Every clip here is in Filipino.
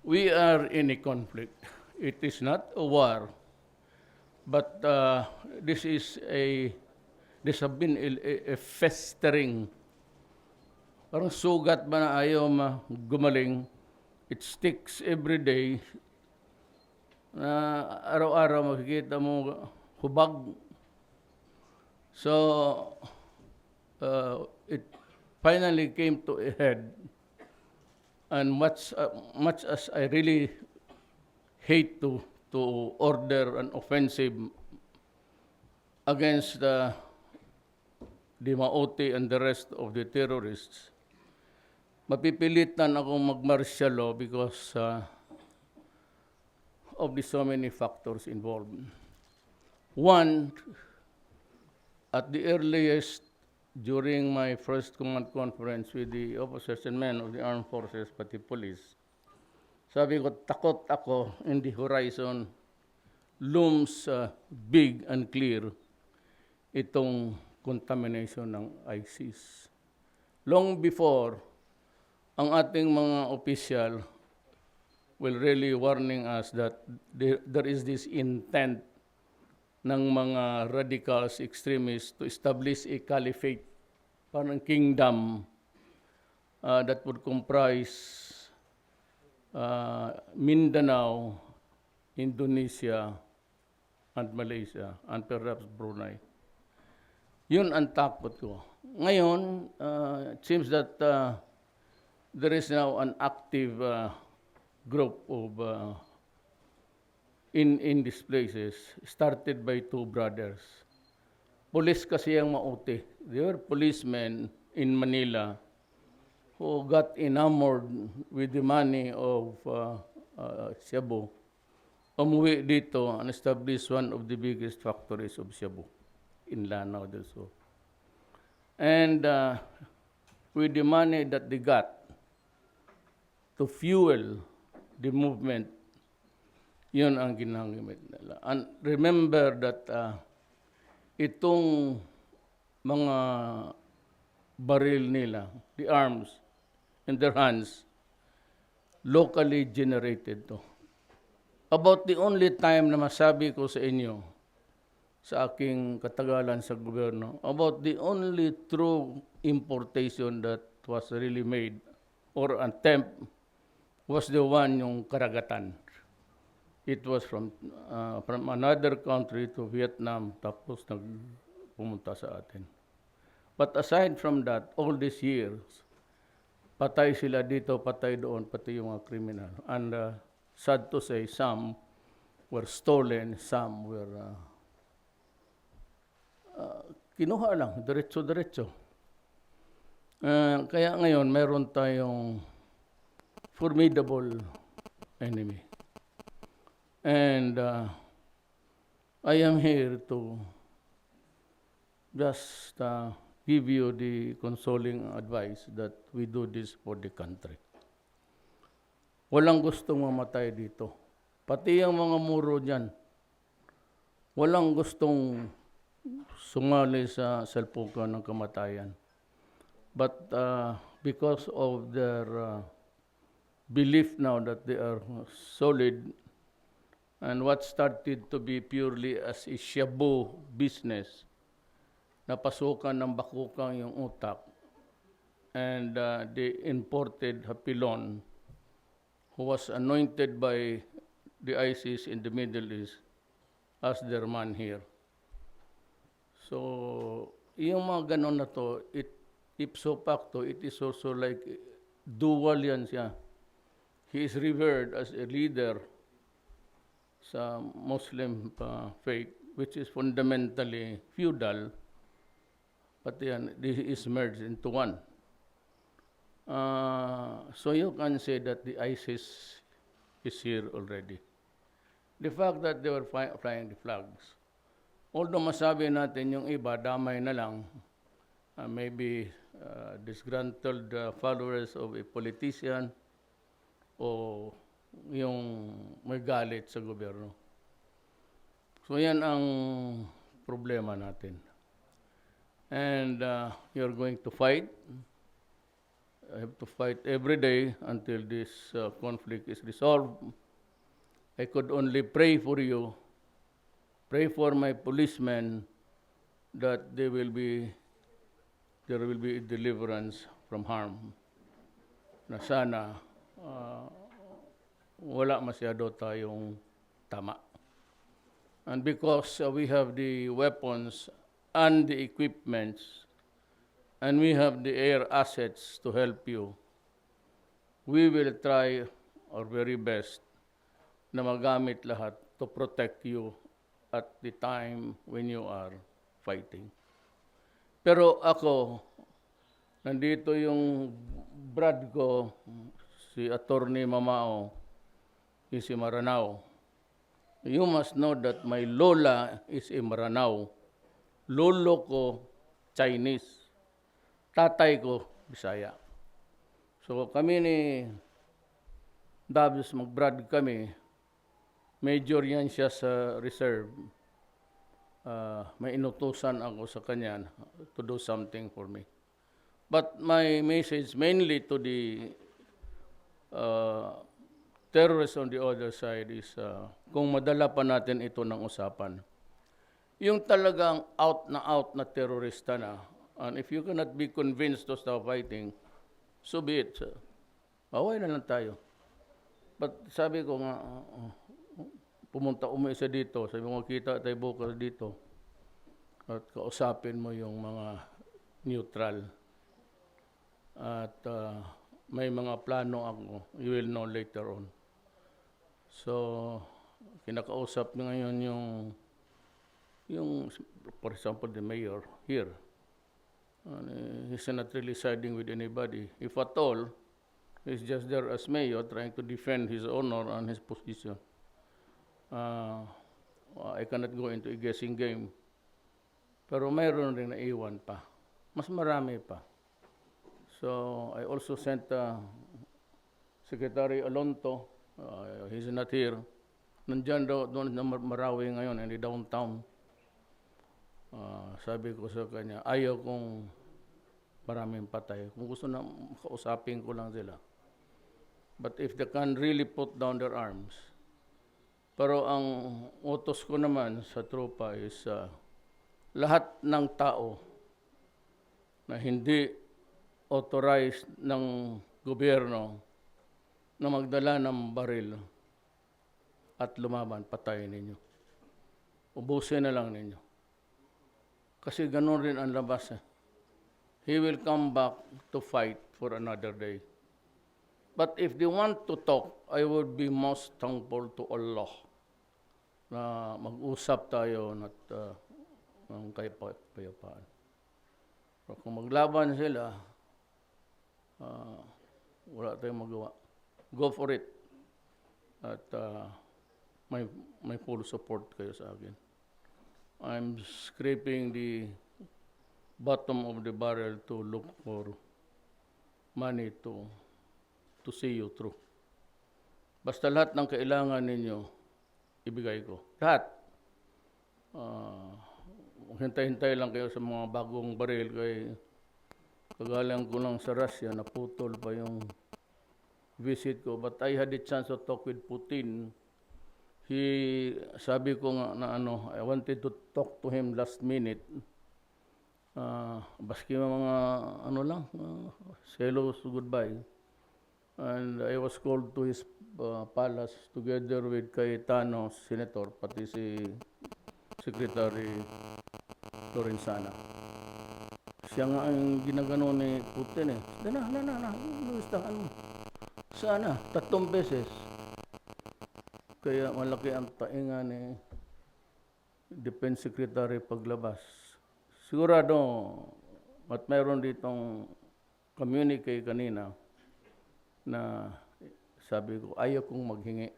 We are in a conflict. It is not a war, but this have been a festering. Parang sugat ba na ayaw gumaling. It sticks every day. Na araw-araw makikita mo hubag. So, it finally came to a head. And much as I really hate to order an offensive against the Maote and the rest of the terrorists, mapipilitan ako mag-martial law because of the so many factors involved. One, at the earliest, during my first command conference with the officers and men of the armed forces, pati police, sabi ko, takot ako in the horizon looms big and clear itong contamination ng ISIS. Long before, ang ating mga official will really warning us that there is this intent ng mga radicals, extremists to establish a caliphate, parang kingdom that would comprise Mindanao, Indonesia, and Malaysia, and perhaps Brunei. Yun ang takot ko. Ngayon, it seems that there is now an active group of in these places, started by two brothers. Police kasi ang mauti. They were policemen in Manila who got enamored with the money of Cebu. Umuwi dito and established one of the biggest factories of Cebu in Lanao del Sur. And with the money that they got to fuel the movement, yun ang ginamit nila. And remember that itong mga baril nila, the arms in their hands, locally generated to. About the only time na masabi ko sa inyo, sa aking katagalan sa gobyerno, about the only true importation that was really made or attempt was the one yung karagatan. It was from another country to Vietnam, tapos pumunta sa atin. But aside from that, all these years, patay sila dito, patay doon, pati yung mga criminal. And sad to say, some were stolen, some were kinuha lang, diretso-diretso. Kaya ngayon, meron tayong formidable enemy. And I am here to just give you the consoling advice that we do this for the country. Walang gustong mamatay dito. Pati ang mga muro dyan, walang gustong sumali sa salpukan ng kamatayan. But because of their belief now that they are solid, and what started to be purely as a shabu business, napasukan ng bakukang yung utak, and they imported Hapilon, who was anointed by the ISIS in the Middle East as their man here. So, yung mga ganon na to, ipso facto, it is also like dual yan siya. He is revered as a leader sa Muslim faith, which is fundamentally feudal, but yan, this is merged into one. So you can say that the ISIS is here already. The fact that they were flying the flags, although masabi natin yung iba, damay na lang, maybe disgruntled followers of a politician o yung may galit sa gobyerno. So yan ang problema natin. And you're going to fight I have to fight every day until this conflict is resolved. I could only pray for you, pray for my policemen that there will be deliverance from harm. Na sana wala masyado tayong tama. And because we have the weapons and the equipments, and we have the air assets to help you, we will try our very best na magamit lahat to protect you at the time when you are fighting. Pero ako, nandito yung brad ko, si Attorney Mamao, si Maranao. You must know that my lola is a Maranao. Lolo ko, Chinese. Tatay ko, Bisaya. So kami ni Dabs, mag-brad kami. Major yan siya sa reserve. May inutusan ako sa kanya to do something for me. But my message mainly to the terrorists on the other side is kung madala pa natin ito ng usapan. Yung talagang out na terorista na, and if you cannot be convinced to stop fighting, so be it. Away na lang tayo. But sabi ko nga, pumunta isa dito, sabi mo, kita tayo bukas dito, at kausapin mo yung mga neutral. At may mga plano ako, you will know later on. So, kinakausap ngayon yung for example, the mayor here. He's not really siding with anybody. If at all, he's just there as mayor trying to defend his honor and his position. I cannot go into a guessing game. Pero mayroon rin na iwan pa. Mas marami pa. So, I also sent Secretary Alonto. He's not here. Nandyan doon na Marawi ngayon, in the downtown. Sabi ko sa kanya, ayaw kong maraming patay. Kung gusto na, kausapin ko lang sila. But if they can really put down their arms. Pero ang utos ko naman sa tropa is lahat ng tao na hindi authorized ng gobyerno na magdala ng baril at lumaban, patayin ninyo. Ubusin na lang ninyo. Kasi ganun rin ang labas. He will come back to fight for another day. But if they want to talk, I would be most thankful to Allah na mag-usap tayo at ng kapayapaan. So kung maglaban sila, wala tayong magawa. Go for it. At may full support kayo sa akin. I'm scraping the bottom of the barrel to look for money to see you through. Basta lahat ng kailangan ninyo, ibigay ko. Lahat. Hintay-hintay lang kayo sa mga bagong baril kay kagalang ko lang sa Russia, naputol pa yung visit ko. But I had the chance to talk with Putin. Sabi ko nga na I wanted to talk to him last minute. Baski mga lang, hello, goodbye. And I was called to his palace together with Cayetano, Senator, pati si Secretary Lorenzana. Siya nga ang ginagano ni Putin eh. Gustahan mo. Sana, 3 beses. Kaya malaki ang tainga ni Defense Secretary paglabas. Sigurado, at mayroon ditong communique kanina na sabi ko, ayaw kong maghingi.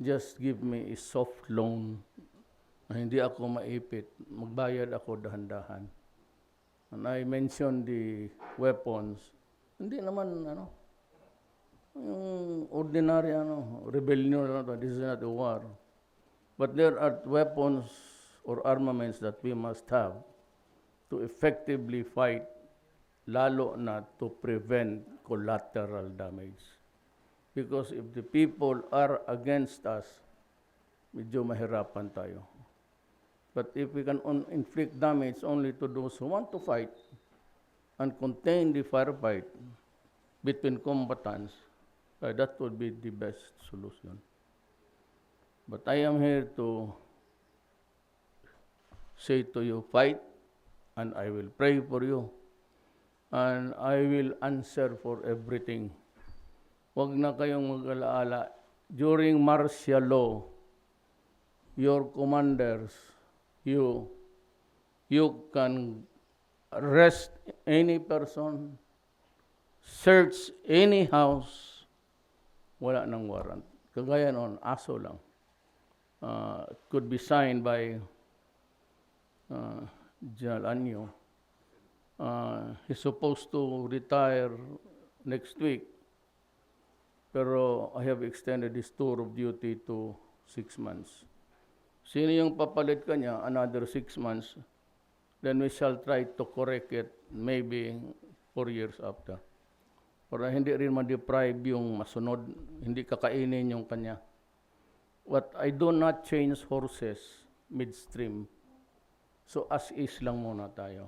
Just give me a soft loan na hindi ako maipit. Magbayad ako dahan-dahan. And I mentioned the weapons. Hindi naman, yung ordinary rebellion, this is not a war. But there are weapons or armaments that we must have to effectively fight lalo na to prevent collateral damage. Because if the people are against us, medyo mahirapan tayo. But if we can inflict damage only to those who want to fight and contain the firefight between combatants, that would be the best solution. But I am here to say to you, fight, and I will pray for you, and I will answer for everything. Huwag na kayong mag-alaala. During martial law, your commanders, you can arrest any person, search any house, wala nang warrant. Kagaya noon, aso lang. It could be signed by General Anyo. He's supposed to retire next week, pero I have extended his tour of duty to 6 months. Sino yung papalit kanya, another 6 months, then we shall try to correct it maybe 4 years after. Para hindi rin ma-deprive yung masunod, hindi kakainin yung kanya. But I do not change horses midstream. So as is lang muna tayo.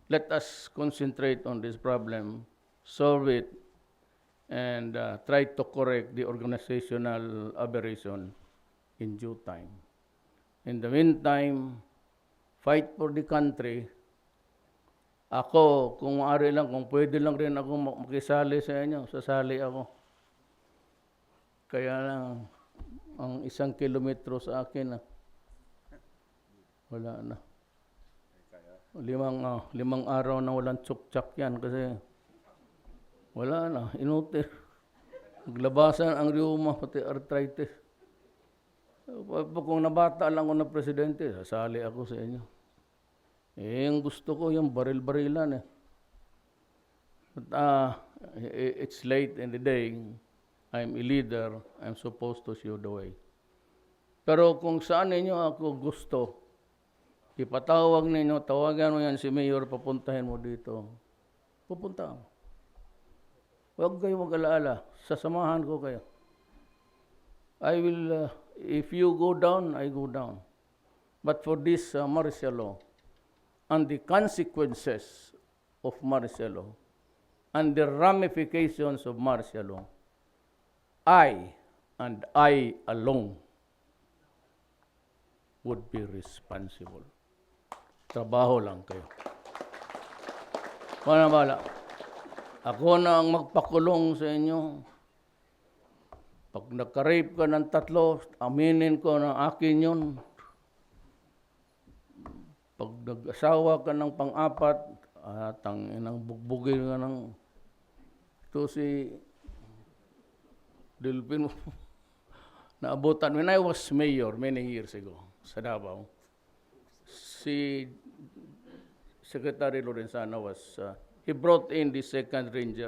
Let us concentrate on this problem, solve it, and try to correct the organizational aberration in due time. In the meantime, fight for the country. Ako, kung maaari lang, kung pwede lang rin ako makisali sa inyo, sasali ako. Kaya lang, ang 1 kilometro sa akin, wala na. 5 araw na walang tsuk-tsak yan kasi wala na, inutil. Naglabasan ang rheuma, pati arthritis. Kung nabata lang ako na presidente, sasali ako sa inyo. Yung gusto ko, yung baril-barilan eh. But it's late in the day. I'm a leader. I'm supposed to show the way. Pero kung saan ninyo ako gusto, ipatawag ninyo, tawagan mo yan si Mayor, papuntahin mo dito. Pupunta ako. Huwag kayo mag-alaala. Sasamahan ko kayo. I will, if you go down, I go down. But for this martial law, and the consequences of martial law, and the ramifications of martial law, I, and I alone, would be responsible. Trabaho lang kayo. Bala. Ako na ang magpakulong sa inyo. Pag nagka-rape ka ng 3, aminin ko na akin yun. Pag nag-asawa ka ng pang-4, inang bugbugin ka ng ito si Delpino. Naabutan. When I was mayor many years ago sa Davao, si Secretary Lorenzana he brought in the 2nd Ranger